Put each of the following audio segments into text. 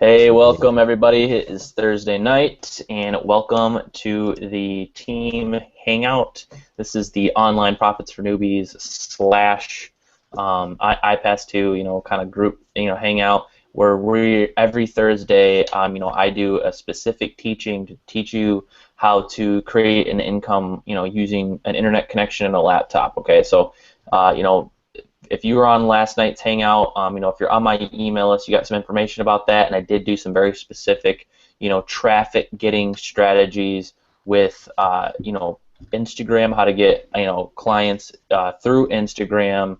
Hey, welcome everybody. It is Thursday night, and welcome to the team hangout. This is the online profits for newbies slash iPass 2, kind of group, hangout where we every Thursday, I do a specific teaching to teach you how to create an income, using an internet connection and a laptop. Okay, so, if you were on last night's hangout, if you're on my email list, you got some information about that, and I did do some very specific, traffic getting strategies with, Instagram, how to get, clients through Instagram,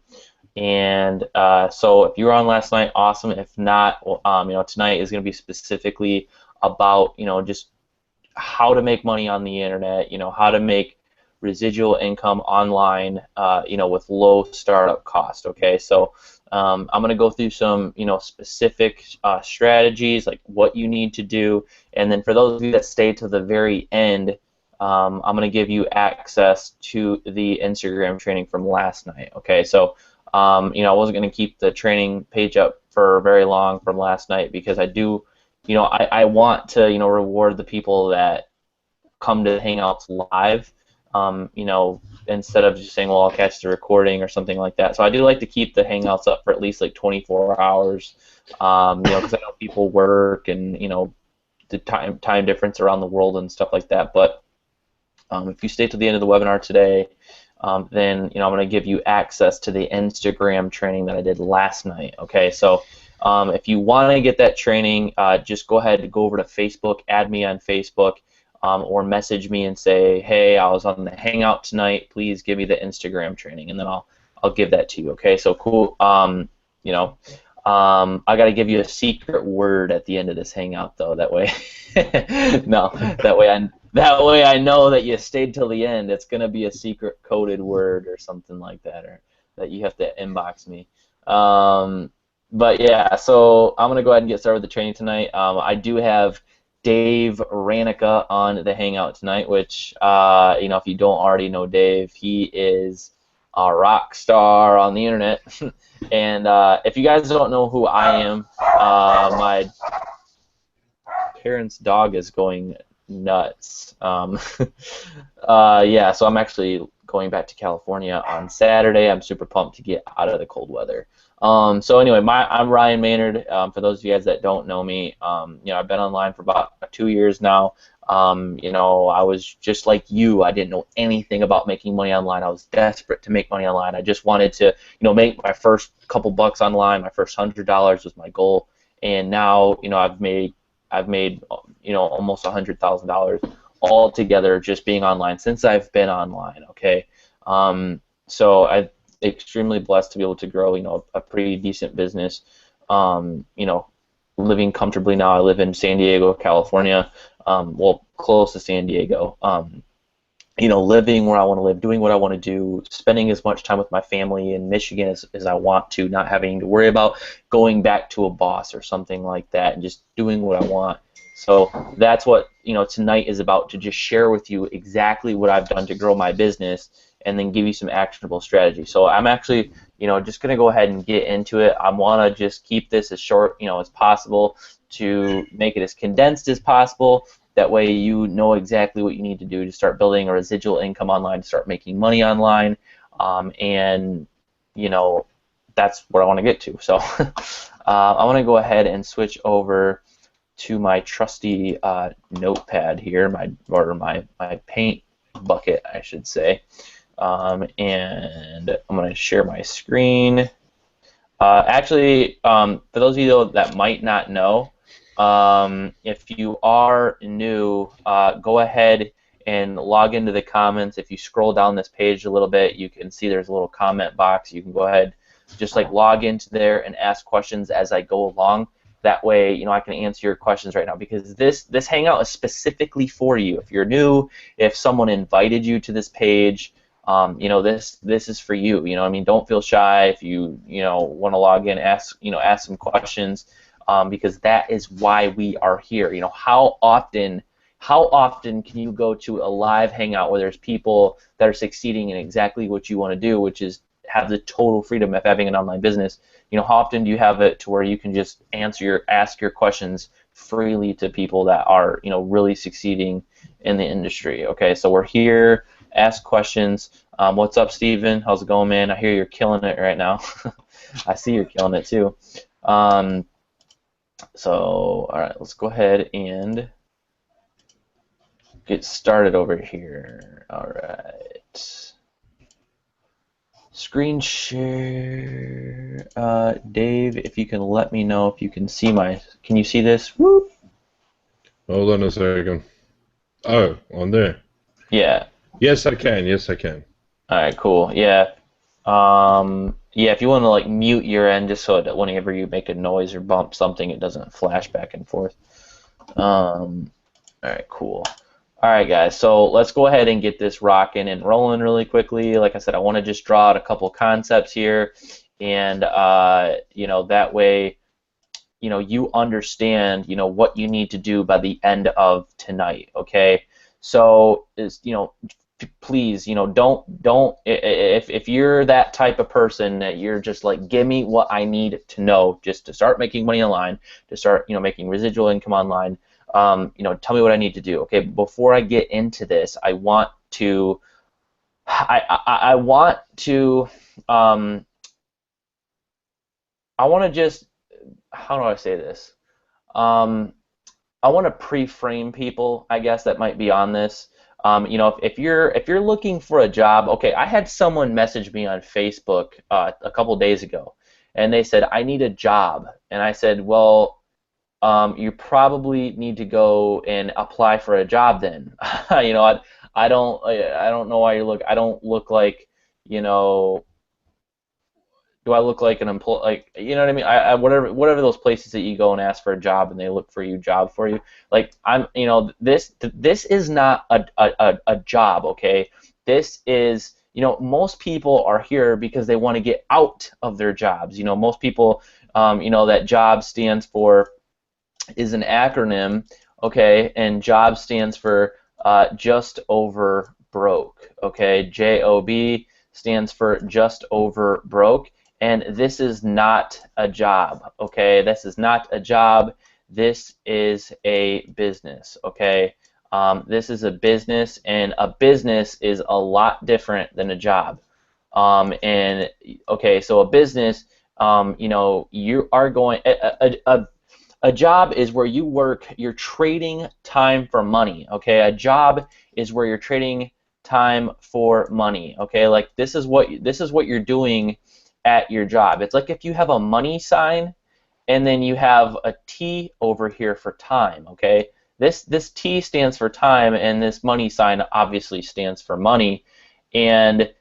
and so if you were on last night, awesome. If not, well, tonight is going to be specifically about, just how to make money on the internet, how to make residual income online, with low startup cost. Okay, so I'm going to go through some, specific strategies, like what you need to do, and then for those of you that stay to the very end, I'm going to give you access to the Instagram training from last night. Okay, so I wasn't going to keep the training page up for very long from last night because I do, I want to, reward the people that come to the Hangouts live, instead of just saying, well, I'll catch the recording or something like that. So I do like to keep the Hangouts up for at least like 24 hours, because I know people work and, the time difference around the world and stuff like that. But if you stay to the end of the webinar today, then I'm going to give you access to the Instagram training that I did last night. Okay, so if you want to get that training, just go ahead and go over to Facebook, add me on Facebook, or message me and say, hey, I was on the Hangout tonight. Please give me the Instagram training, and then I'll give that to you. Okay, so cool. I got to give you a secret word at the end of this Hangout, though. That way, no, that way I know that you stayed till the end. It's gonna be a secret coded word or something like that, or that you have to inbox me. But yeah, so I'm gonna go ahead and get started with the training tonight. I do have Dave Ranica on the Hangout tonight, which, if you don't already know Dave, he is a rock star on the internet. And if you guys don't know who I am, my parents' dog is going nuts. Yeah, so I'm actually going back to California on Saturday. I'm super pumped to get out of the cold weather. So anyway, I'm Ryan Maynard. For those of you guys that don't know me, I've been online for about 2 years now. I was just like you. I didn't know anything about making money online. I was desperate to make money online. I just wanted to, make my first couple bucks online. My first $100 was my goal, and now, I've made almost $100,000 all together just being online since I've been online. Okay, so I'm extremely blessed to be able to grow, a pretty decent business. Living comfortably now. I live in San Diego, California. Well, close to San Diego. Living where I want to live, doing what I want to do, spending as much time with my family in Michigan as I want to, not having to worry about going back to a boss or something like that, and just doing what I want. So that's what tonight is about, to just share with you exactly what I've done to grow my business and then give you some actionable strategy. So I'm actually just going to go ahead and get into it. I want to just keep this as short as possible, to make it as condensed as possible. That way you know exactly what you need to do to start building a residual income online, to start making money online, and that's what I want to get to. So I want to go ahead and switch over to my trusty notepad here, my paint bucket, I should say, and I'm going to share my screen. Actually, for those of you that might not know, if you are new, go ahead and log into the comments. If you scroll down this page a little bit, you can see there's a little comment box. You can go ahead, just like log into there and ask questions as I go along. That way, I can answer your questions right now, because this Hangout is specifically for you. If you're new, if someone invited you to this page, this is for you. Don't feel shy if you want to log in, ask some questions. Because that is why we are here. How often can you go to a live Hangout where there's people that are succeeding in exactly what you want to do, which is have the total freedom of having an online business, how often do you have it to where you can just ask your questions freely to people that are, really succeeding in the industry? Okay, so we're here, ask questions. What's up, Steven? How's it going, man? I hear you're killing it right now. I see you're killing it too. So, all right, let's go ahead and get started over here. All right. Screen share. Dave, if you can let me know if you can see can you see this? Whoop. Hold on a second. Oh, on there. Yeah. Yes, I can. Yes, I can. All right, cool. Yeah. Yeah, if you want to like mute your end just so that whenever you make a noise or bump something, it doesn't flash back and forth. All right, cool. All right, guys, so let's go ahead and get this rocking and rolling really quickly. Like I said, I want to just draw out a couple concepts here, and that way, you understand, what you need to do by the end of tonight. Okay, so please, don't if you're that type of person that you're just like, give me what I need to know just to start making money online, to start, making residual income online. Tell me what I need to do. Okay, before I get into this, I want to just, how do I say this? I want to pre-frame people, I guess, that might be on this. If you're looking for a job, okay, I had someone message me on Facebook a couple days ago, and they said, I need a job, and I said, well, you probably need to go and apply for a job then. I don't know why I don't look like, do I look like an employee? Like, you know what I mean? Whatever those places that you go and ask for a job and they look for you, job for you. Like, this is not a job, okay? This is, most people are here because they want to get out of their jobs. Most people, that job stands for, is an acronym, okay? And job stands for just over broke, okay? JOB stands for just over broke. And this is not a job, okay? This is not a job. This is a business, okay? This is a business, and a business is a lot different than a job. Okay, so a business, you are going, a job is where you work, you're trading time for money, okay? A job is where you're trading time for money, okay? Like, this is what you're doing at your job. It's like if you have a money sign and then you have a T over here for time, okay? This T stands for time, and this money sign obviously stands for money. And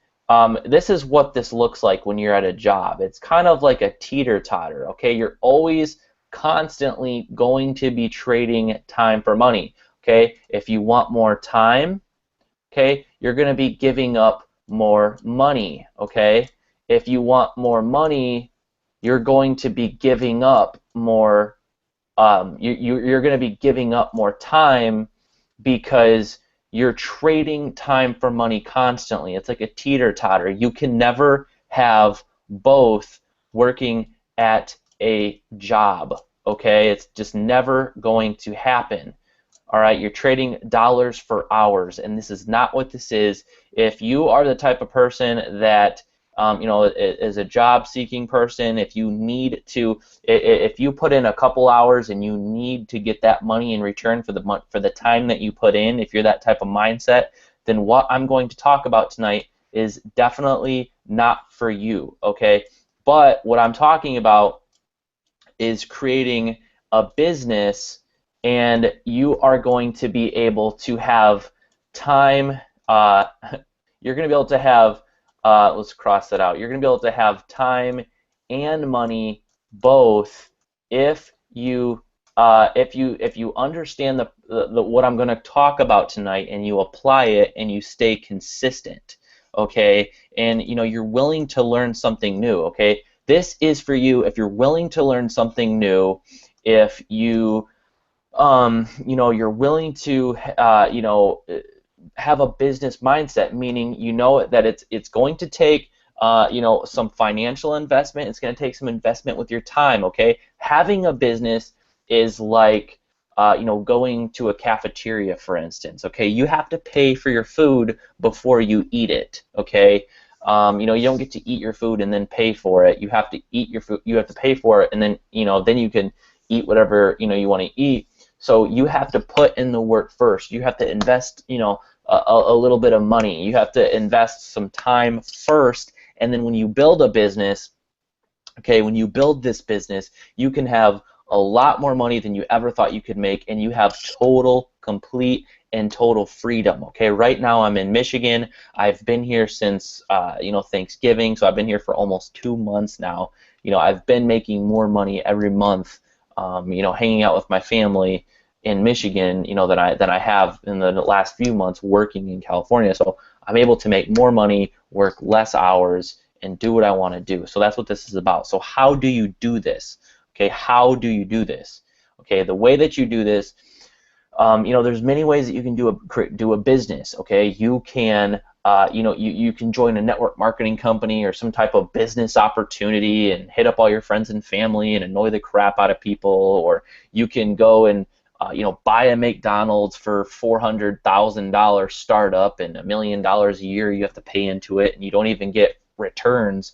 this is what this looks like when you're at a job. It's kind of like a teeter-totter, okay? You're always constantly going to be trading time for money, okay? If you want more time, okay, you're going to be giving up more money, okay? If you want more money, you're going to be giving up more. You're going to be giving up more time because you're trading time for money constantly. It's like a teeter-totter. You can never have both working at a job. Okay, it's just never going to happen. All right, you're trading dollars for hours, and this is not what this is. If you are the type of person that as a job-seeking person, if you put in a couple hours and you need to get that money in return for the time that you put in, if you're that type of mindset, then what I'm going to talk about tonight is definitely not for you, okay? But what I'm talking about is creating a business, and you are going to be able to have time. You're going to be able to have let's cross that out. You're going to be able to have time and money both if you understand the what I'm going to talk about tonight, and you apply it and you stay consistent, okay? And you're willing to learn something new, okay? This is for you if you're willing to learn something new, if you you're willing to have a business mindset, meaning that it's going to take some financial investment. It's going to take some investment with your time, okay? Having a business is like, going to a cafeteria, for instance, okay? You have to pay for your food before you eat it, okay? You don't get to eat your food and then pay for it. You have to eat your food, you have to pay for it, and then, then you can eat whatever, you want to eat. So you have to put in the work first. You have to invest, a little bit of money. You have to invest some time first, and then when you build a business, okay, when you build this business, you can have a lot more money than you ever thought you could make, and you have total, complete, and total freedom. Okay, right now I'm in Michigan. I've been here since Thanksgiving, so I've been here for almost 2 months now. I've been making more money every month, hanging out with my family in Michigan, than I have in the last few months working in California. So I'm able to make more money, work less hours, and do what I want to do. So that's what this is about. So how do you do this? Okay, how do you do this? Okay, the way that you do this, there's many ways that you can do a business. Okay, you can you can join a network marketing company or some type of business opportunity and hit up all your friends and family and annoy the crap out of people, or you can go and buy a McDonald's for $400,000 startup and $1 million a year you have to pay into it, and you don't even get returns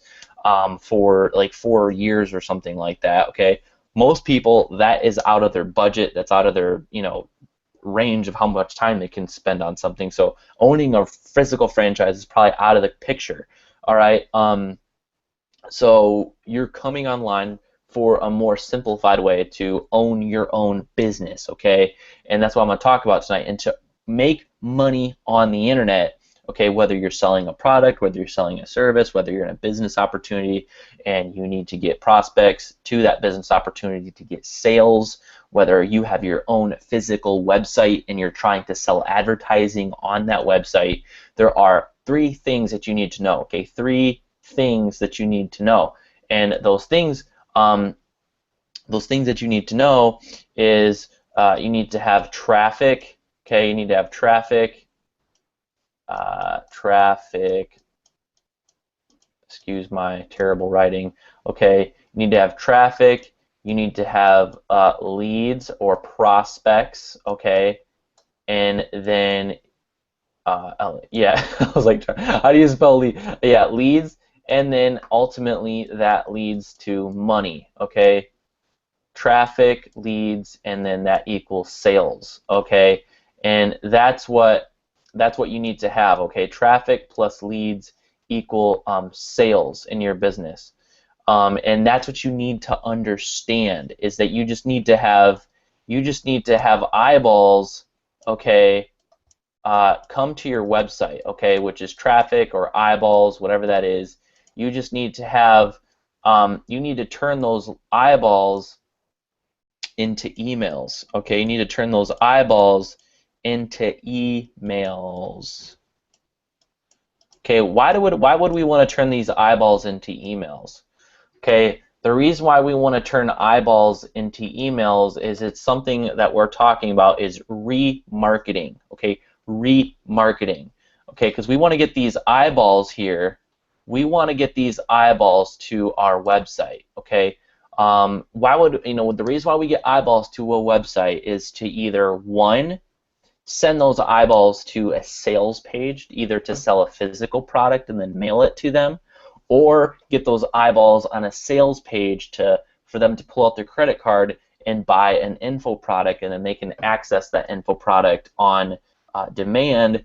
for like 4 years or something like that. Okay, most people, that is out of their budget. That's out of their range of how much time they can spend on something. So owning a physical franchise is probably out of the picture. All right. So you're coming online for a more simplified way to own your own business, okay? And that's what I'm going to talk about tonight. And to make money on the internet, okay, whether you're selling a product, whether you're selling a service, whether you're in a business opportunity and you need to get prospects to that business opportunity to get sales, whether you have your own physical website and you're trying to sell advertising on that website, there are 3 things that you need to know, okay? 3 things that you need to know. And those things that you need to know is you need to have traffic, okay? You need to have traffic, excuse my terrible writing, okay? You need to have traffic, you need to have leads or prospects, okay? And then, yeah, I was like, how do you spell lead? Yeah, leads, and then ultimately that leads to money, okay? Traffic, leads, and then that equals sales, okay? And that's what you need to have, okay? Traffic plus leads equal sales in your business. And that's what you need to understand, is that you just need to have eyeballs, okay, come to your website, okay, which is traffic or eyeballs, whatever that is. You just need to have you need to turn those eyeballs into emails, okay? You need to turn those eyeballs into emails. Okay, why would we want to turn these eyeballs into emails? Okay, the reason why we want to turn eyeballs into emails is it's something that we're talking about is remarketing. Okay, remarketing. Okay, because we want to get these eyeballs here. We want to get these eyeballs to our website. Okay, why would the reason why we get eyeballs to a website is to either, one, send those eyeballs to a sales page, either to sell a physical product and then mail it to them, or get those eyeballs on a sales page for them to pull out their credit card and buy an info product, and then they can access that info product on demand.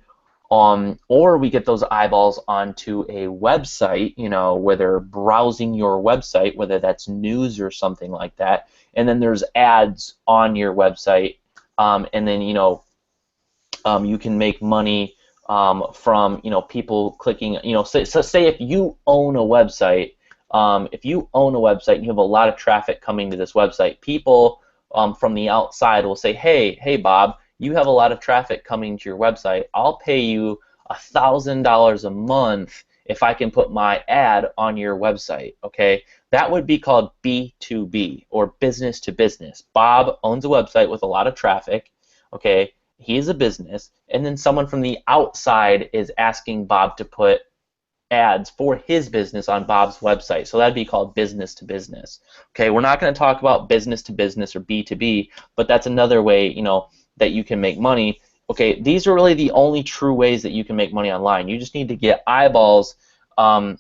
Or we get those eyeballs onto a website, where they're browsing your website, whether that's news or something like that, and then there's ads on your website, and then you can make money from people clicking. So say if you own a website, and you have a lot of traffic coming to this website, people from the outside will say, hey Bob, you have a lot of traffic coming to your website. I'll pay you $1,000 a month if I can put my ad on your website. Okay, that would be called B2B, or business to business. Bob owns a website with a lot of traffic. Okay, he is a business, and then someone from the outside is asking Bob to put ads for his business on Bob's website. So that'd be called business to business. Okay, we're not going to talk about business to business or B2B, but that's another way, that you can make money. Okay, these are really the only true ways that you can make money online. You just need to get eyeballs on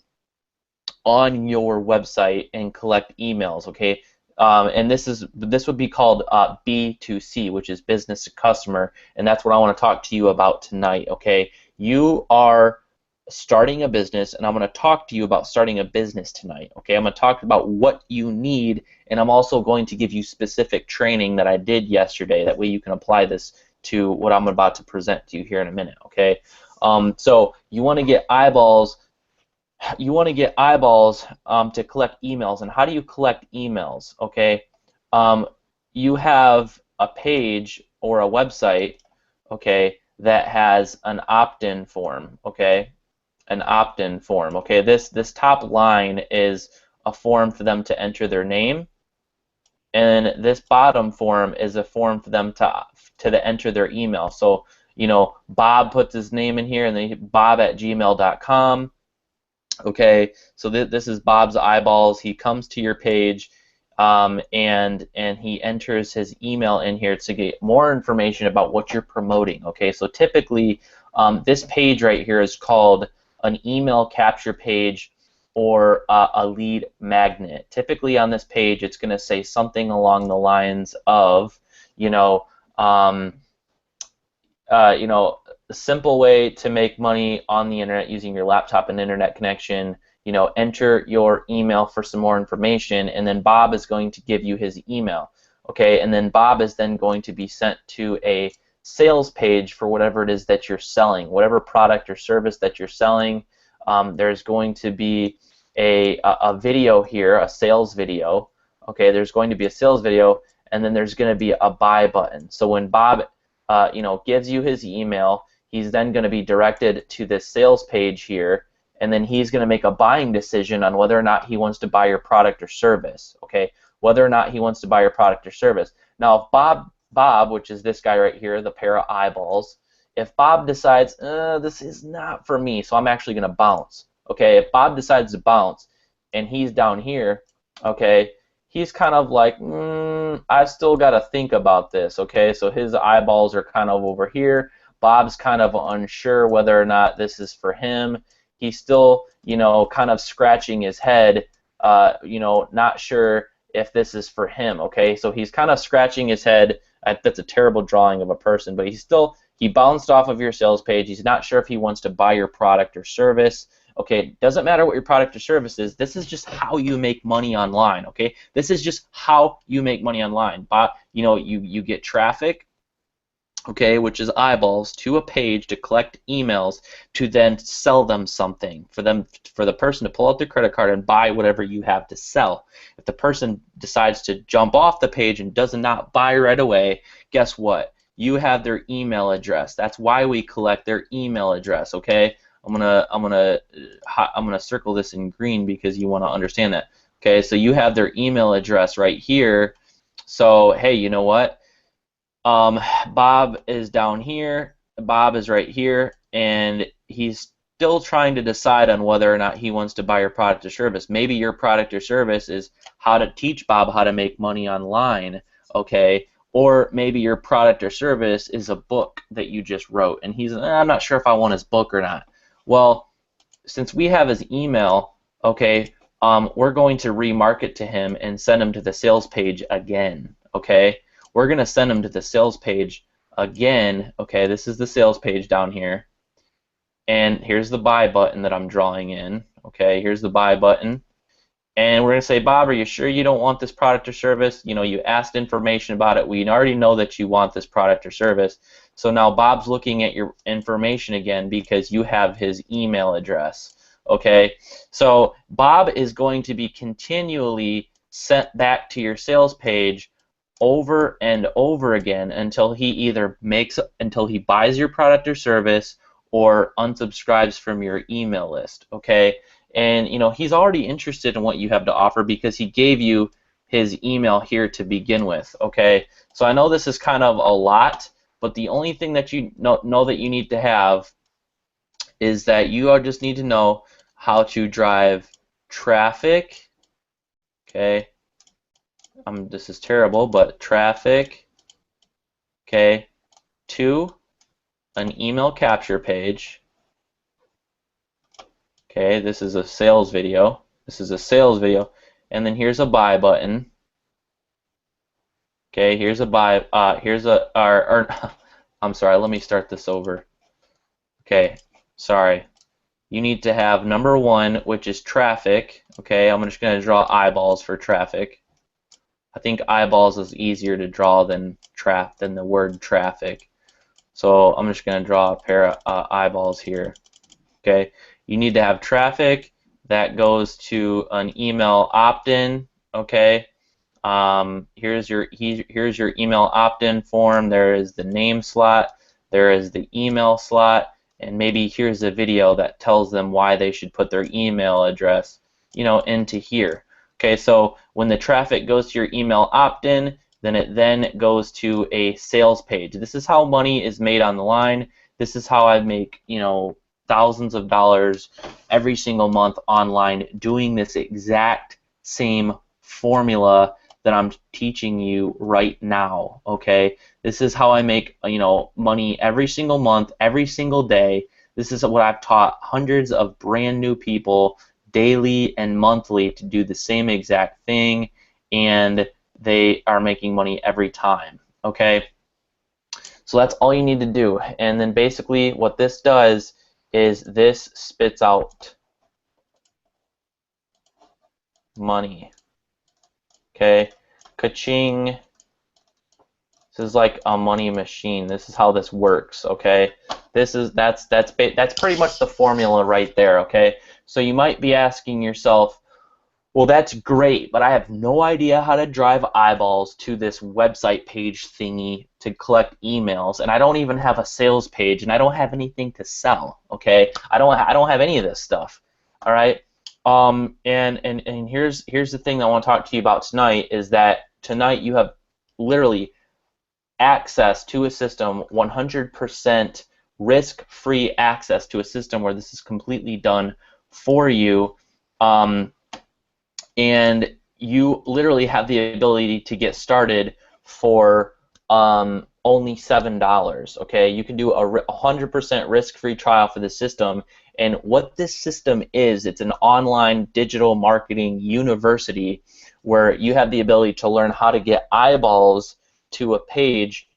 your website and collect emails. Okay, and this would be called B2C, which is business to customer, and that's what I want to talk to you about tonight. Okay, you are starting a business, and I'm going to talk to you about starting a business tonight. Okay, I'm going to talk about what you need, and I'm also going to give you specific training that I did yesterday. That way you can apply this to what I'm about to present to you here in a minute. Okay, so you want to get eyeballs. You want to get eyeballs to collect emails. And how do you collect emails? Okay, you have a page or a website, okay, that has an opt-in form. Okay, an opt-in form. Okay, this top line is a form for them to enter their name, and this bottom form is a form for them to enter their email. So Bob puts his name in here, and then bob@gmail.com. Okay, so this is Bob's eyeballs. He comes to your page, and he enters his email in here to get more information about what you're promoting. Okay, so typically this page right here is called an email capture page or a lead magnet. Typically on this page, it's going to say something along the lines of, a simple way to make money on the internet using your laptop and internet connection. Enter your email for some more information, and then Bob is going to give you his email. Okay, and then Bob is then going to be sent to a sales page for whatever it is that you're selling, whatever product or service that you're selling. There's going to be a video here, a sales video. Okay, there's going to be a sales video, and then there's going to be a buy button. So when Bob gives you his email, he's then going to be directed to this sales page here, and then he's going to make a buying decision on whether or not he wants to buy your product or service. Okay, whether or not he wants to buy your product or service. Now, if Bob, which is this guy right here, the pair of eyeballs, if Bob decides this is not for me, so I'm actually going to bounce. Okay, if Bob decides to bounce, and he's down here, okay, he's kind of like, I've still got to think about this. Okay, so his eyeballs are kind of over here. Bob's kind of unsure whether or not this is for him. He's still, kind of scratching his head, not sure if this is for him. Okay, so he's kind of scratching his head. That's a terrible drawing of a person, but he bounced off of your sales page. He's not sure if he wants to buy your product or service. Okay, doesn't matter what your product or service is. This is just how you make money online. Okay, this is just how you make money online. But you get traffic, okay, which is eyeballs, to a page to collect emails to then sell them something, for the person to pull out their credit card and buy whatever you have to sell. If the person decides to jump off the page and does not buy right away, guess what? You have their email address. That's why we collect their email address. Okay, I'm gonna circle this in green because you want to understand that. Okay, so you have their email address right here. So hey, you know what? Bob is down here, Bob is right here, and he's still trying to decide on whether or not he wants to buy your product or service. Maybe your product or service is how to teach Bob how to make money online, okay? Or maybe your product or service is a book that you just wrote, and he's, I'm not sure if I want his book or not. Well, since we have his email, okay, we're going to remarket to him and send him to the sales page again, okay? We're going to send him to the sales page again. Okay, this is the sales page down here. And here's the buy button that I'm drawing in. Okay, here's the buy button. And we're going to say, Bob, are you sure you don't want this product or service? You asked information about it. We already know that you want this product or service. So now Bob's looking at your information again because you have his email address. Okay, so Bob is going to be continually sent back to your sales page over and over again until he buys your product or service or unsubscribes from your email list. Okay, and he's already interested in what you have to offer because he gave you his email here to begin with. Okay, so I know this is kind of a lot, but the only thing that you know that you need to have is that you just need to know how to drive traffic. Okay, this is terrible, but traffic, okay, to an email capture page. Okay, this is a sales video. This is a sales video, and then here's a buy button. Okay, here's a buy. Here's I'm sorry. Let me start this over. Okay, sorry. You need to have number one, which is traffic. Okay, I'm just going to draw eyeballs for traffic. I think eyeballs is easier to draw than the word traffic. So I'm just going to draw a pair of eyeballs here. Okay, you need to have traffic that goes to an email opt-in. Okay, here's your email opt-in form. There is the name slot. There is the email slot. And maybe here's a video that tells them why they should put their email address, into here. Okay, so when the traffic goes to your email opt-in, then it then goes to a sales page. This is how money is made on the line. This is how I make, thousands of dollars every single month online doing this exact same formula that I'm teaching you right now. Okay, this is how I make money every single month, every single day. This is what I've taught hundreds of brand new people daily and monthly to do the same exact thing, and they are making money every time. Okay, so that's all you need to do. And then basically what this does is this spits out money. Okay, ka-ching. This is like a money machine. This is how this works. Okay, that's pretty much the formula right there. Okay, so you might be asking yourself, well, that's great, but I have no idea how to drive eyeballs to this website page thingy to collect emails, and I don't even have a sales page, and I don't have anything to sell. Okay, I don't have any of this stuff. All right. And here's the thing that I want to talk to you about tonight is that tonight you have literally access to a system, 100% risk-free access to a system where this is completely done for you, and you literally have the ability to get started for only $7. Okay, you can do a 100% risk-free trial for the system. And what this system is, it's an online digital marketing university where you have the ability to learn how to get eyeballs to a page,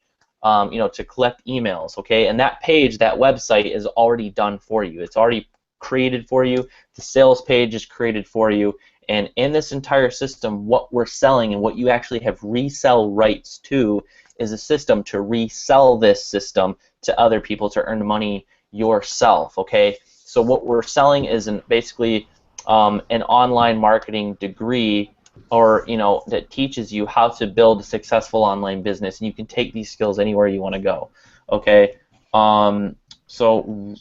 to collect emails. Okay, and that page, that website is already done for you. It's already created for you. The sales page is created for you. And in this entire system, what we're selling and what you actually have resell rights to is a system to resell this system to other people to earn money yourself. Okay, so what we're selling is basically an online marketing degree, or that teaches you how to build a successful online business, and you can take these skills anywhere you want to go. Okay, so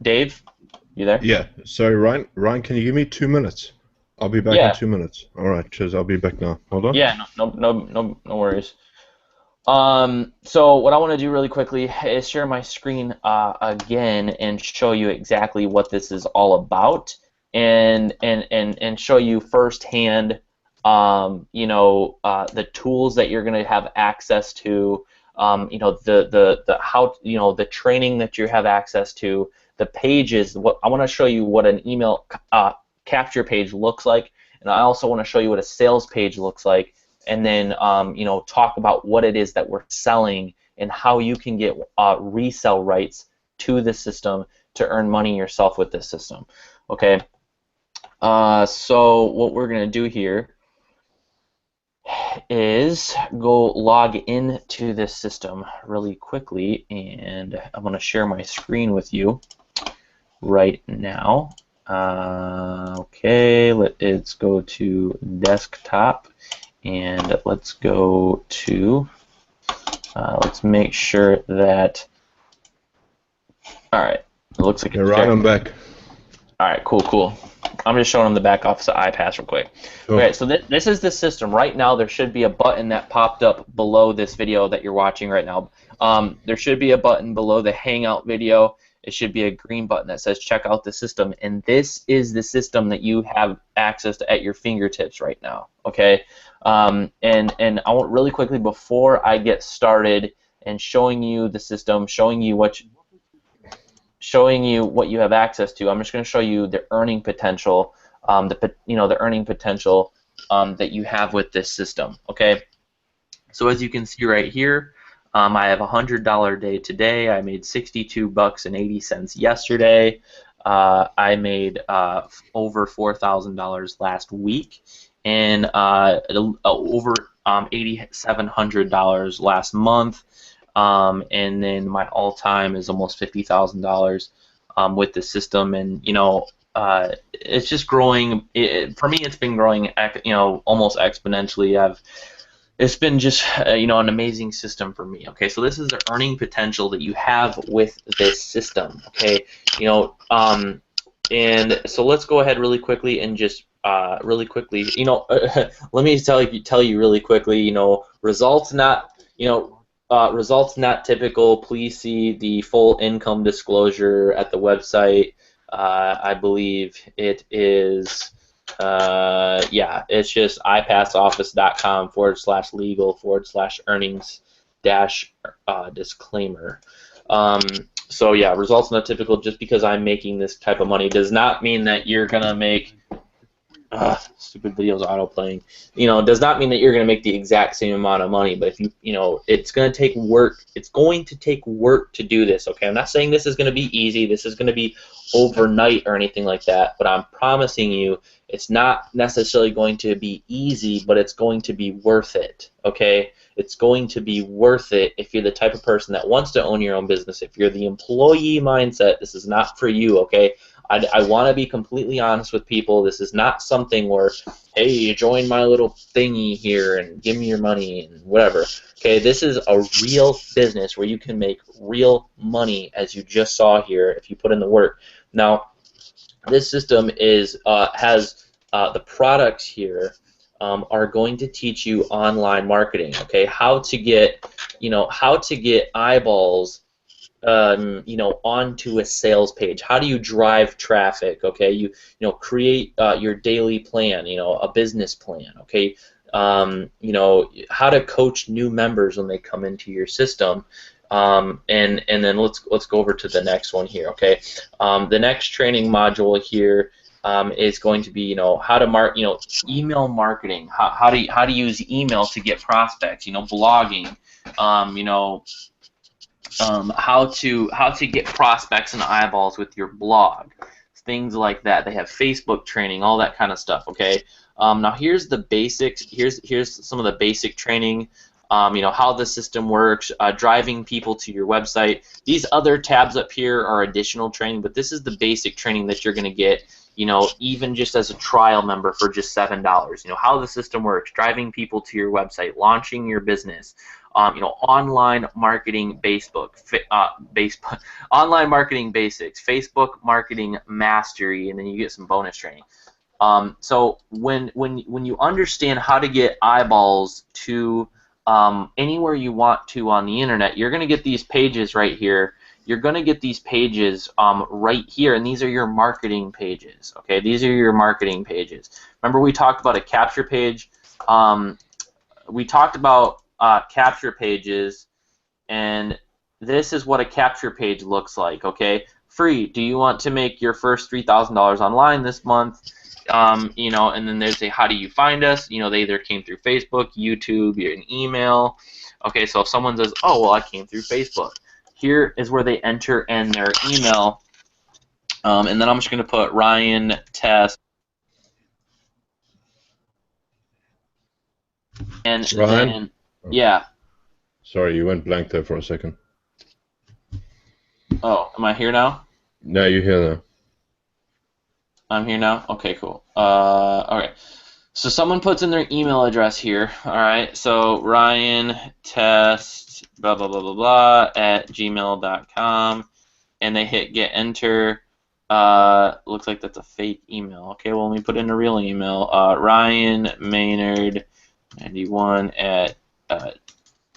Dave, you there? Yeah. So Ryan, can you give me 2 minutes? I'll be back in 2 minutes. All right, cheers. I'll be back now. Hold on. Yeah, no worries. So what I want to do really quickly is share my screen again and show you exactly what this is all about, and show you firsthand, the tools that you're going to have access to, the training that you have access to, the pages. What I want to show you what an email capture page looks like, and I also want to show you what a sales page looks like, and then talk about what it is that we're selling and how you can get resell rights to the system to earn money yourself with this system. Okay, so what we're going to do here is go log into this system really quickly, and I'm going to share my screen with you right now. Okay, let's go to desktop, and let's go to, let's make sure that, alright, it looks like it's right, I'm back. Alright, cool. I'm just showing them the back office of iPass real quick. Sure. Okay, so this is the system. Right now there should be a button that popped up below this video that you're watching right now. There should be a button below the Hangout video, it should be a green button that says check out the system, and this is the system that you have access to at your fingertips right now. Okay, and I want really quickly before I get started and showing you the system, showing you what you have access to. I'm just going to show you the earning potential, the earning potential that you have with this system. Okay, so as you can see right here, I have a $100 day today. I made $62.80 yesterday. I made over $4,000 last week, and over $8,700 last month. And then my all-time is almost $50,000 with the system, and it's just growing. For me, it's been growing, almost exponentially. It's been just an amazing system for me. Okay, so this is the earning potential that you have with this system. Okay, and so let's go ahead really quickly and just really quickly, let me tell you really quickly. Results not results not typical. Please see the full income disclosure at the website. I believe it is. It's just ipassoffice.com/legal/earnings-disclaimer. So yeah, results not typical. Just because I'm making this type of money does not mean that you're gonna make stupid videos auto-playing. Does not mean that you're gonna make the exact same amount of money. But if it's gonna take work. It's going to take work to do this. Okay, I'm not saying this is gonna be easy. This is gonna be overnight or anything like that. But I'm promising you, it's not necessarily going to be easy, but it's going to be worth it. Okay, it's going to be worth it if you're the type of person that wants to own your own business. If you're the employee mindset, this is not for you. Okay. I want to be completely honest with people. This is not something where, hey, you join my little thingy here and give me your money and whatever. Okay, this is a real business where you can make real money, as you just saw here, if you put in the work. Now, this system has the products here are going to teach you online marketing. Okay, how to get eyeballs onto a sales page. How do you drive traffic? Okay, you create your daily plan. A business plan. Okay, how to coach new members when they come into your system. And then let's go over to the next one here. Okay, the next training module here is going to be how to email marketing. How to use email to get prospects. Blogging. How to get prospects and eyeballs with your blog, things like that. They have Facebook training, all that kind of stuff. Okay. Now here's the basics. Here's some of the basic training. How the system works, driving people to your website. These other tabs up here are additional training, but this is the basic training that you're going to get. Even just as a trial member for just $7. How the system works, driving people to your website, launching your business. Online marketing online marketing basics, Facebook marketing mastery, and then you get some bonus training. So when you understand how to get eyeballs to anywhere you want to on the internet, you're going to get these pages right here. You're going to get these pages right here, and these are your marketing pages. Okay, these are your marketing pages. Remember we talked about a capture page. We talked about capture pages, and this is what a capture page looks like. Okay, free. Do you want to make your first $3,000 online this month? And then they say, how do you find us? They either came through Facebook, YouTube, an email. Okay, so if someone says, oh, well, I came through Facebook, here is where they enter in their email, and then I'm just going to put Ryan Test. And Ryan? then, yeah. Sorry, you went blank there for a second. Oh, am I here now? No, you're here now. I'm here now? Okay, cool. Okay. So someone puts in their email address here. All right. So Ryan Test blah blah blah blah blah at gmail.com, and they hit get enter. Looks like that's a fake email. Okay. Well, let me put in a real email. Ryan Maynard 91 at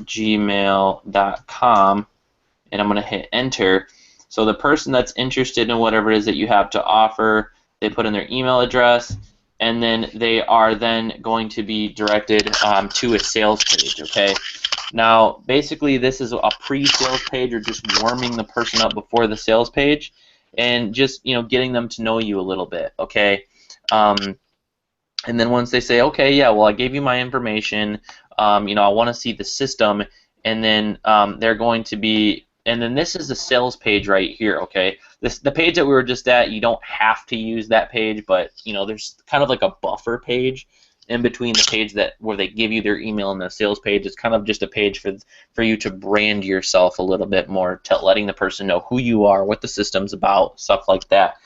gmail.com, and I'm gonna hit enter. So the person that's interested in whatever it is that you have to offer, they put in their email address, and then they are then going to be directed to a sales page, okay? Now, basically, this is a pre-sales page, or just warming the person up before the sales page, and just, you know, getting them to know you a little bit, okay? And then once they say, okay, yeah, well, I gave you my information, you know, I want to see the system, and then they're going to be, and then this is the sales page right here, okay? The page that we were just at, you don't have to use that page, but, you know, there's kind of like a buffer page in between the page where they give you their email and the sales page. It's kind of just a page for you to brand yourself a little bit more, letting the person know who you are, what the system's about, stuff like that.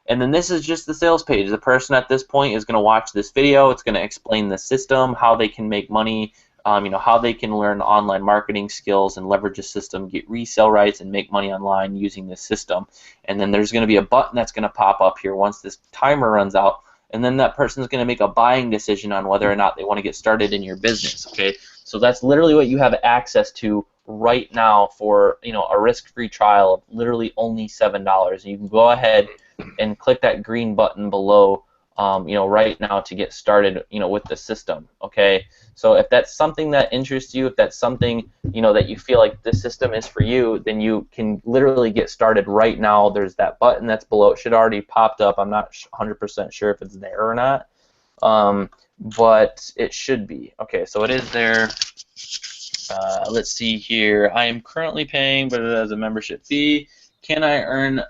And then this is just the sales page. The person at this point is going to watch this video. It's going to explain the system, how they can make money, you know, how they can learn online marketing skills and leverage the system, get resale rights, and make money online using this system. And then there's going to be a button that's going to pop up here once this timer runs out, and then that person is going to make a buying decision on whether or not they want to get started in your business. Okay, so that's literally what you have access to right now for, you know, a risk-free trial of literally only $7. You can go ahead and click that green button below, you know, right now to get started, you know, with the system. Okay, so if that's something that interests you, if that's something, you know, that you feel like this system is for you, then you can literally get started right now. There's that button that's below. It should already popped up. I'm not 100% sure if it's there or not, but it should be. Okay, so it is there. Let's see here. I am currently paying, but it has a membership fee. Can I earn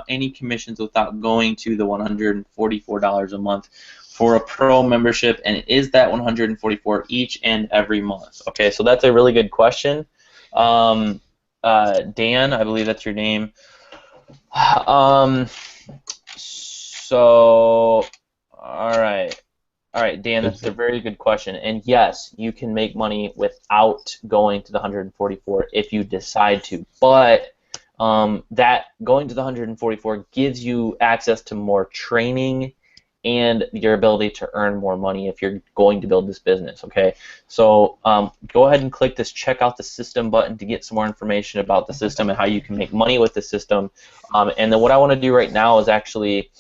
any commissions without going to the $144 a month for a pro membership? And it is that $144 each and every month. Okay, so that's a really good question. Dan, I believe that's your name. So, all right, Dan, that's a very good question. And yes, you can make money without going to the 144 if you decide to, but that going to the 144 gives you access to more training and your ability to earn more money if you're going to build this business, okay? So go ahead and click this check out the system button to get some more information about the system and how you can make money with the system. And then what I want to do right now is actually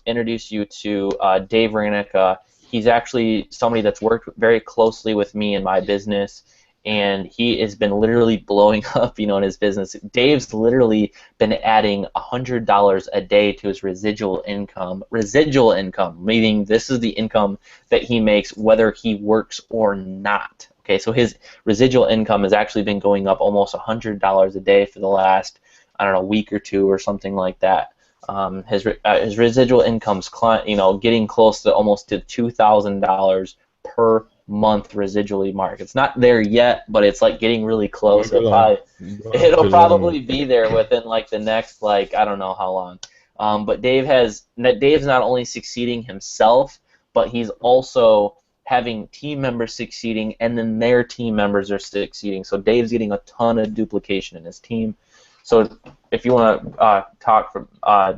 introduce you to Dave Ranica. He's actually somebody that's worked very closely with me in my business, and he has been literally blowing up, you know, in his business. Dave's literally been adding $100 a day to his residual income. Residual income, meaning this is the income that he makes whether he works or not. Okay, so his residual income has actually been going up almost $100 a day for the last, I don't know, week or two or something like that. His residual income's, you know, getting close to almost to $2,000 per month residually mark. It's not there yet, but it's like getting really close. It'll probably be there within like the next, like, I don't know how long. But Dave's not only succeeding himself, but he's also having team members succeeding, and then their team members are succeeding. So Dave's getting a ton of duplication in his team. So if you want to talk from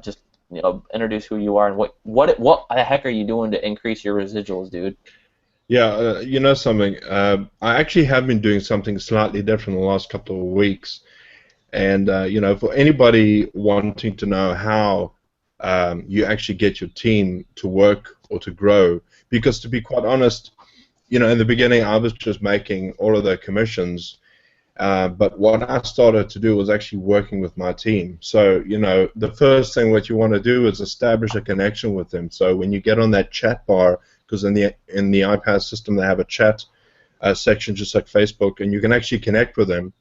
just, you know, introduce who you are and what the heck are you doing to increase your residuals, dude? Yeah, you know something, I actually have been doing something slightly different the last couple of weeks, and you know, for anybody wanting to know how you actually get your team to work or to grow, because to be quite honest, you know, in the beginning I was just making all of the commissions, but what I started to do was actually working with my team. So, you know, the first thing what you want to do is establish a connection with them. So when you get on that chat bar, because in the iPad system they have a chat section just like Facebook, and you can actually connect with them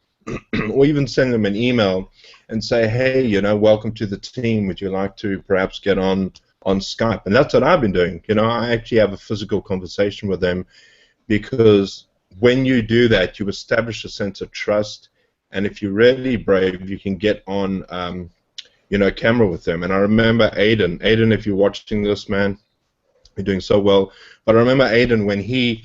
or even send them an email and say, hey, you know, welcome to the team, would you like to perhaps get on Skype? And that's what I've been doing. You know, I actually have a physical conversation with them, because when you do that, you establish a sense of trust, and if you're really brave, you can get on you know, camera with them. And I remember Aiden, if you're watching this, man, you're doing so well. But I remember Aiden, when he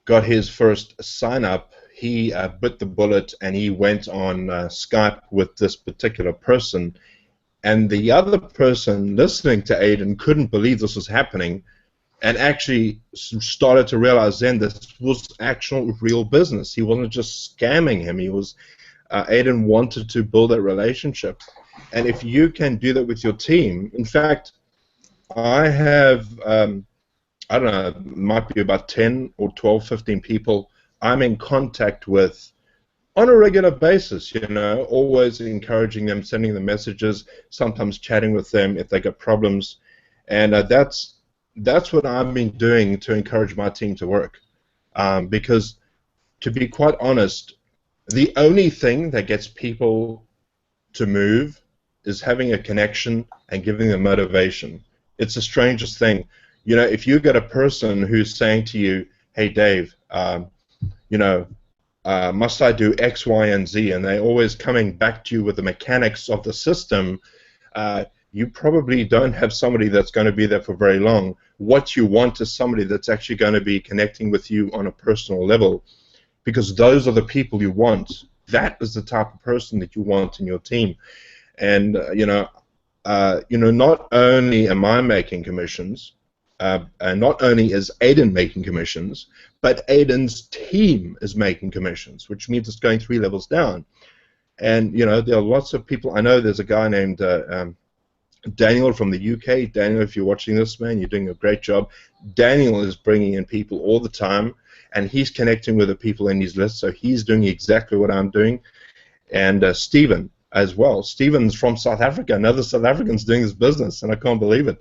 got his first sign-up, he bit the bullet and he went on Skype with this particular person. And the other person listening to Aiden couldn't believe this was happening, and actually started to realize then this was actual real business. He wasn't just scamming him. He was Aiden wanted to build that relationship. And if you can do that with your team, in fact, I have, I don't know, it might be about 10 or 12, 15 people I'm in contact with on a regular basis, always encouraging them, sending them messages, sometimes chatting with them if they got problems. And that's what I've been doing to encourage my team to work. Because, to be quite honest, the only thing that gets people to move is having a connection and giving them motivation. It's the strangest thing. If you get a person who's saying to you, hey, Dave, must I do X, Y, and Z, and they're always coming back to you with the mechanics of the system, you probably don't have somebody that's going to be there for very long. What you want is somebody that's actually going to be connecting with you on a personal level, because those are the people you want. That is the type of person that you want in your team. And not only am I making commissions, and not only is Aiden making commissions, but Aiden's team is making commissions, which means it's going 3 levels down. And there are lots of people. I know there's a guy named Daniel from the UK. Daniel, if you're watching this, man, you're doing a great job. Daniel is bringing in people all the time, and he's connecting with the people in his list, so he's doing exactly what I'm doing. And Stephen as well. Stephen's from South Africa. Another South African's doing this business, and I can't believe it.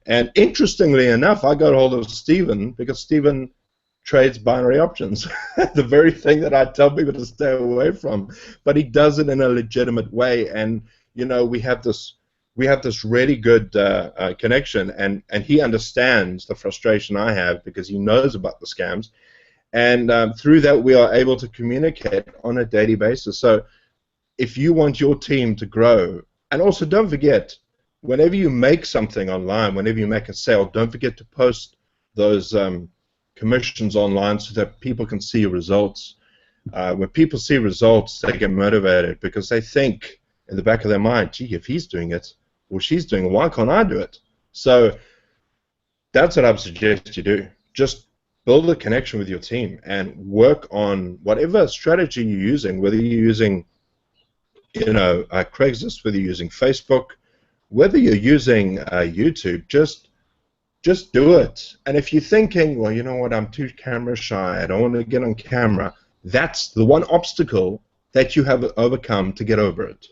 And interestingly enough, I got hold of Stephen because Stephen trades binary options, the very thing that I tell people to stay away from. But he does it in a legitimate way, and we have this really good connection, and he understands the frustration I have because he knows about the scams, and through that we are able to communicate on a daily basis. So if you want your team to grow, and also don't forget, whenever you make something online, whenever you make a sale, don't forget to post those commissions online so that people can see your results. When people see results, they get motivated because they think in the back of their mind, gee, if he's doing it or she's doing it, why can't I do it? So that's what I would suggest you do. Just build a connection with your team and work on whatever strategy you're using, whether you're using Craigslist, whether you're using Facebook, whether you're using YouTube, just do it. And if you're thinking, well, you know what, I'm too camera shy, I don't want to get on camera, that's the one obstacle that you have overcome to get over it.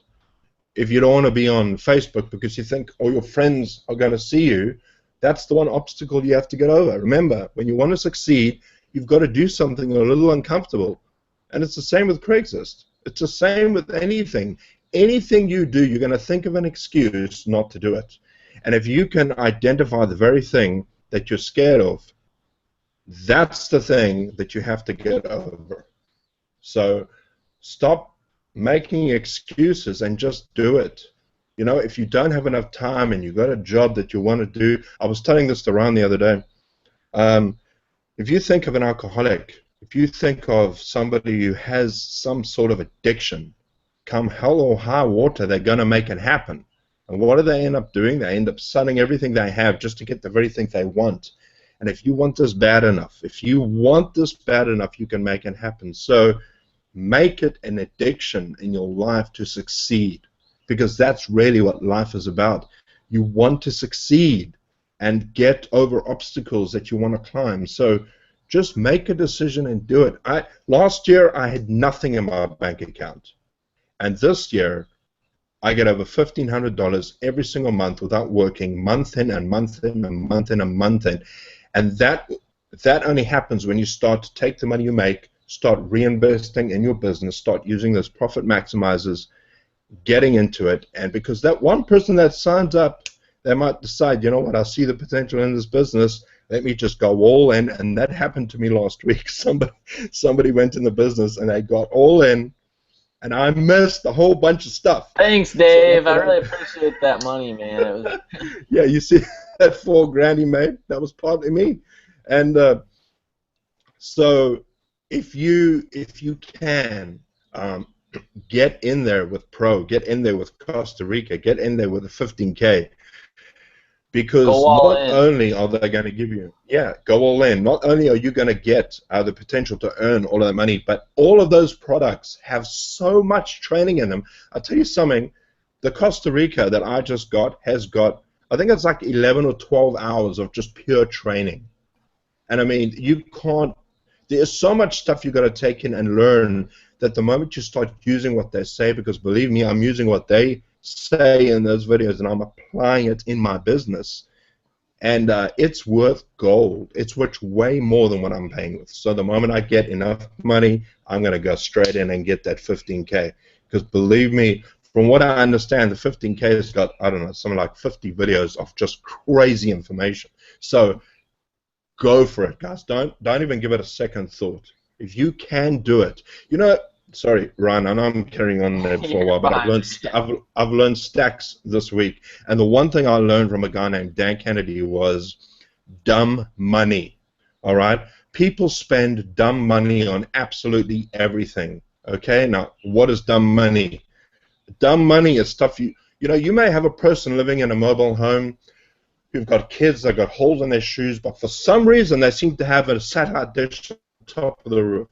If you don't want to be on Facebook because you think all your friends are going to see you, that's the one obstacle you have to get over. Remember, when you want to succeed, you've got to do something a little uncomfortable. And it's the same with Craigslist. It's the same with anything. Anything you do, you're going to think of an excuse not to do it. And if you can identify the very thing that you're scared of, that's the thing that you have to get over. So stop making excuses and just do it. If you don't have enough time and you've got a job that you want to do, I was telling this to Ron the other day, if you think of an alcoholic, if you think of somebody who has some sort of addiction, come hell or high water, they're going to make it happen. And what do they end up doing? They end up selling everything they have just to get the very thing they want. And if you want this bad enough, you can make it happen. So make it an addiction in your life to succeed, because that's really what life is about. You want to succeed and get over obstacles that you want to climb. So just make a decision and do it. Last year, I had nothing in my bank account. And this year, I get over $1,500 every single month without working, month in and month in and month in and month in. And that only happens when you start to take the money you make, start reinvesting in your business, start using those profit maximizers, getting into it. And because that one person that signs up, they might decide, you know what, I see the potential in this business, let me just go all in. And that happened to me last week. Somebody went in the business and they got all in, and I missed a whole bunch of stuff. Thanks, Dave. I really appreciate that money, man. It was... Yeah, you see that $4,000 he made? That was partly me. And so if you can get in there with Pro, get in there with Costa Rica, get in there with a 15K, because Go all not in. only are they going to give you, yeah, go all in. Not only are you going to get the potential to earn all of that money, but all of those products have so much training in them. I'll tell you something, the Costa Rica that I just got has got, I think it's like 11 or 12 hours of just pure training. And I mean, you can't, there's so much stuff you got to take in and learn that the moment you start using what they say, because believe me, I'm using what they say in those videos and I'm applying it in my business, and it's worth gold. It's worth way more than what I'm paying with. So the moment I get enough money, I'm going to go straight in and get that 15K. Because believe me, from what I understand, the 15K has got, I don't know, something like 50 videos of just crazy information. So go for it, guys. Don't even give it a second thought. If you can do it, you know. Sorry, Ryan. I know I'm carrying on there for a You're while, but fine. I've learned stacks this week, and the one thing I learned from a guy named Dan Kennedy was dumb money. All right, people spend dumb money on absolutely everything. Okay, now what is dumb money? Dumb money is stuff you know. You may have a person living in a mobile home who've got kids, they've got holes in their shoes, but for some reason they seem to have a satellite dish on top of the roof.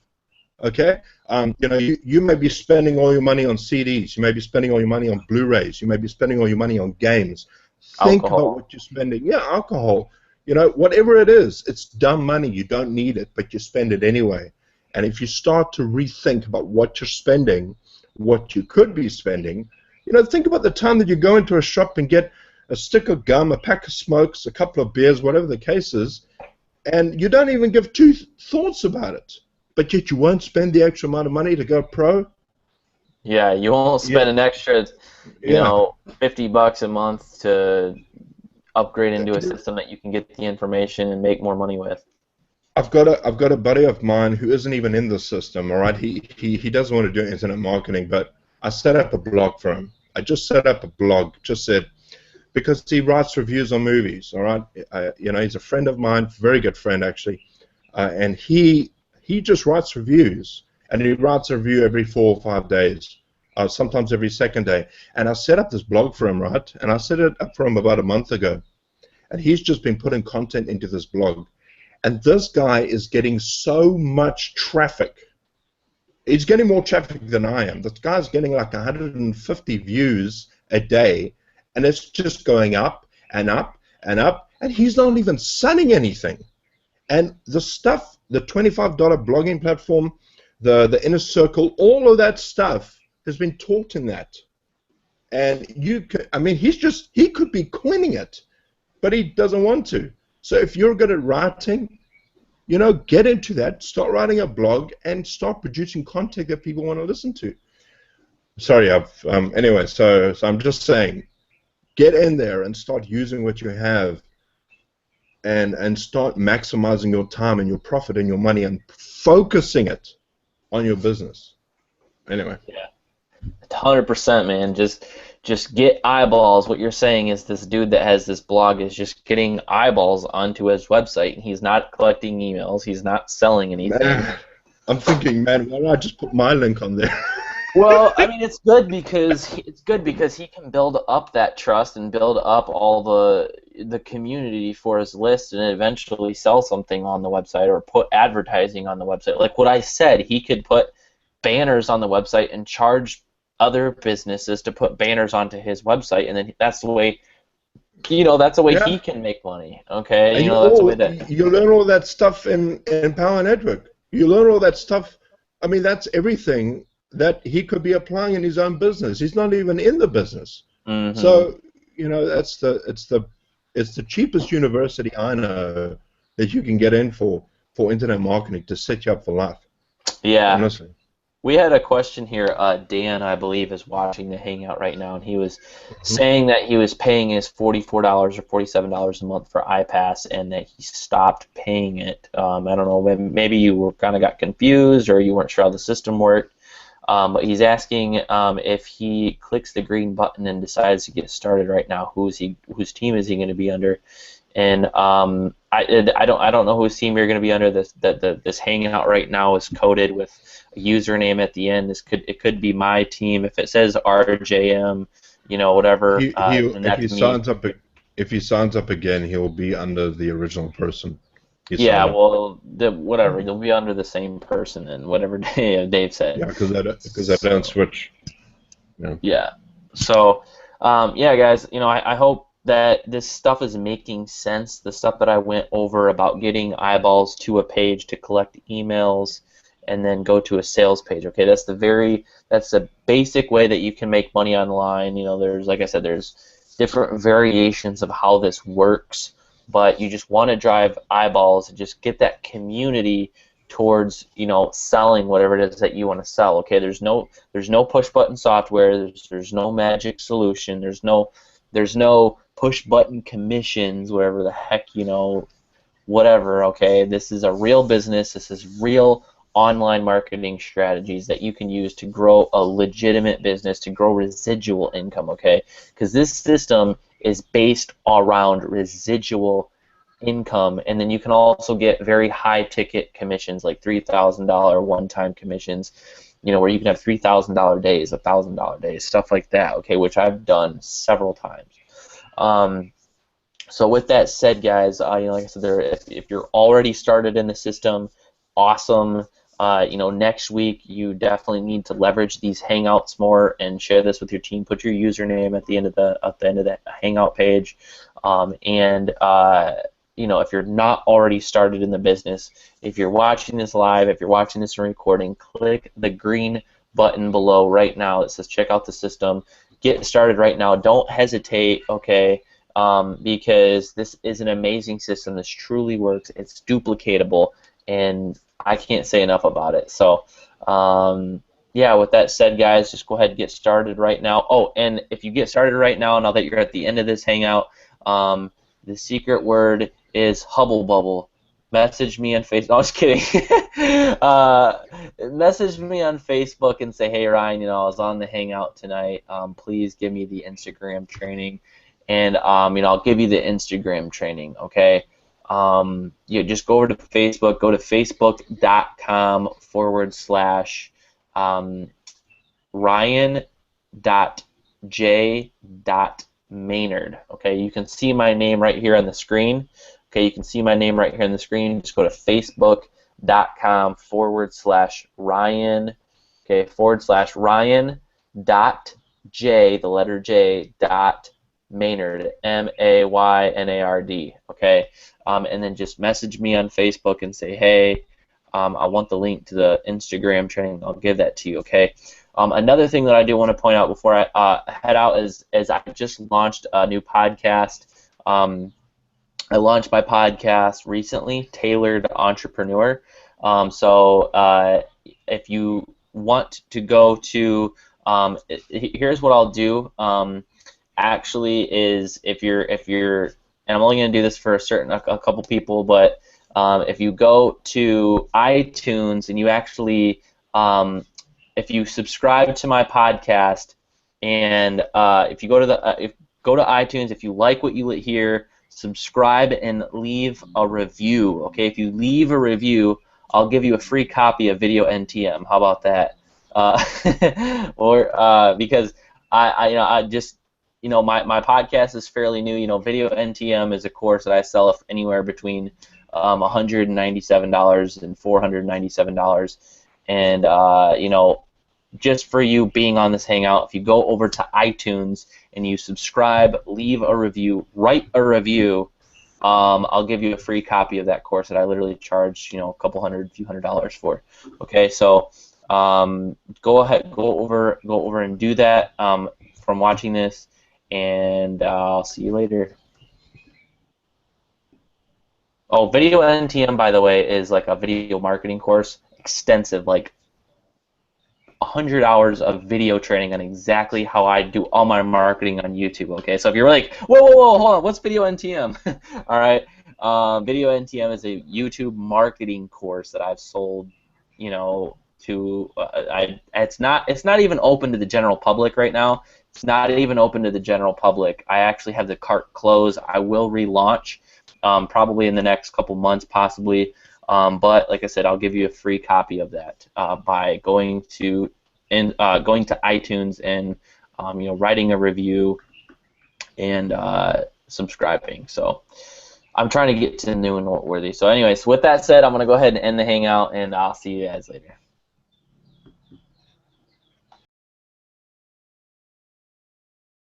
Okay? You know, you may be spending all your money on CDs, you may be spending all your money on Blu-rays, you may be spending all your money on games. Think about Alcohol. what you're spending. Yeah, alcohol. You know, whatever it is, it's dumb money. You don't need it, but you spend it anyway. And if you start to rethink about what you're spending, what you could be spending, you know, think about the time that you go into a shop and get a stick of gum, a pack of smokes, a couple of beers, whatever the case is, and you don't even give two thoughts about it. But yet you won't spend the extra amount of money to go pro. Yeah, you won't Yeah, spend an extra, yeah. $50 a month to upgrade into a system that you can get the information and make more money with. I've got a buddy of mine who isn't even in the system. All right, he doesn't want to do internet marketing, but I set up a blog for him. I just set up a blog, just said because he writes reviews on movies. All right, you know, he's a friend of mine, very good friend actually, and he just writes reviews, and he writes a review every 4 or 5 days, sometimes every second day. And I set up this blog for him, right? And I set it up for him about a month ago, and he's just been putting content into this blog. And this guy is getting so much traffic. He's getting more traffic than I am. This guy's getting like 150 views a day, and it's just going up and up and up, and he's not even selling anything. And the stuff, the $25 blogging platform, the inner circle, all of that stuff has been taught in that. And I mean, he could be coining it, but he doesn't want to. So if you're good at writing, you know, get into that, start writing a blog, and start producing content that people want to listen to. Sorry, anyway, so I'm just saying, get in there and start using what you have, and start maximizing your time and your profit and your money and focusing it on your business. Anyway. Yeah, 100%, man. Just get eyeballs. What you're saying is this dude that has this blog is just getting eyeballs onto his website, and he's not collecting emails. He's not selling anything. Man, I'm thinking, man, why don't I just put my link on there? Well, I mean, it's good because he can build up that trust and build up all the community for his list, and eventually sell something on the website or put advertising on the website. Like what I said, he could put banners on the website and charge other businesses to put banners onto his website, and then that's the way, that's the way Yeah. he can make money. Okay, And that's the way that. you learn all that stuff in Power Network. You learn all that stuff. I mean, that's everything that he could be applying in his own business. He's not even in the business. Hmm. So, it's the cheapest university I know that you can get in for internet marketing to set you up for life. Yeah. Honestly. We had a question here. Dan, I believe, is watching the Hangout right now, and he was saying that he was paying his $44 or $47 a month for iPass, and that he stopped paying it. I don't know, maybe you were kind of got confused, or you weren't sure how the system worked. But he's asking if he clicks the green button and decides to get started right now, whose team is he going to be under? And I don't know whose team you're going to be under. This Hangout right now is coded with a username at the end. It could be my team. If it says RJM, whatever, then If that's he me. signs up, if he signs up again, he'll be under the original person he Yeah, signed up. well, whatever. You'll be under the same person and whatever Dave said. Yeah, because I don't So, switch. Yeah. yeah. So, yeah, guys, I hope that this stuff is making sense. The stuff that I went over about getting eyeballs to a page to collect emails and then go to a sales page. Okay, that's the basic way that you can make money online. There's, like I said, there's different variations of how this works, but you just want to drive eyeballs and just get that community towards selling whatever it is that you want to sell. Okay, there's no push button software, there's no magic solution, there's no push button commissions, whatever the heck, whatever. Okay, this is a real business. This is real online marketing strategies that you can use to grow a legitimate business, to grow residual income. Okay, because this system is based around residual income, and then you can also get very high ticket commissions, like $3,000 one-time commissions, where you can have $3,000 days, $1,000 days, stuff like that. Okay, which I've done several times. So with that said, guys, like I said, if you're already started in the system, awesome. Next week you definitely need to leverage these Hangouts more and share this with your team. Put your username at the end of that Hangout page, and if you're not already started in the business, if you're watching this live, if you're watching this in recording, click the green button below right now that says check out the system. Get started right now. Don't hesitate, okay, because this is an amazing system. This truly works. It's duplicatable, and I can't say enough about it. So, yeah, with that said, guys, just go ahead and get started right now. Oh, and if you get started right now that you're at the end of this Hangout, the secret word is Hubble Bubble. Message me on Facebook. No, I was kidding. Message me on Facebook and say, hey, Ryan, I was on the Hangout tonight. Please give me the Instagram training. And, I'll give you the Instagram training, okay? Just go over to Facebook. Go to facebook.com/Ryan.J.Maynard. Okay, you can see my name right here on the screen. Okay, you can see my name right here on the screen. Just go to facebook.com/Ryan. Okay, /Ryan.J, the letter J, Maynard, Maynard. Okay, and then just message me on Facebook and say, hey, I want the link to the Instagram training. I'll give that to you. Okay. Another thing that I do want to point out before I head out is I just launched a new podcast. I launched my podcast recently, Tailored Entrepreneur. So if you want to go to, here's what I'll do. Actually, is if you're, and I'm only going to do this for a couple people, but if you go to iTunes and you actually, if you subscribe to my podcast, and if you go to go to iTunes, if you like what you hear, subscribe and leave a review. Okay, if you leave a review, I'll give you a free copy of Video NTM. How about that? Or because I just my podcast is fairly new. Video NTM is a course that I sell anywhere between $197 and $497, and just for you being on this Hangout, if you go over to iTunes and you subscribe, leave a review, write a review, I'll give you a free copy of that course that I literally charge a few $100 for. Okay, so go over and do that from watching this, and I'll see you later. Oh, Video NTM, by the way, is like a video marketing course, extensive, like 100 hours of video training on exactly how I do all my marketing on YouTube. Okay, so if you're like, whoa, hold on, what's Video NTM? All right, Video NTM is a YouTube marketing course that I've sold, to it's not even open to the general public right now. It's not even open to the general public. I actually have the cart closed. I will relaunch probably in the next couple months, possibly. But like I said, I'll give you a free copy of that by going to iTunes and writing a review and subscribing. So I'm trying to get to new and noteworthy. So anyways, with that said, I'm going to go ahead and end the hangout, and I'll see you guys later.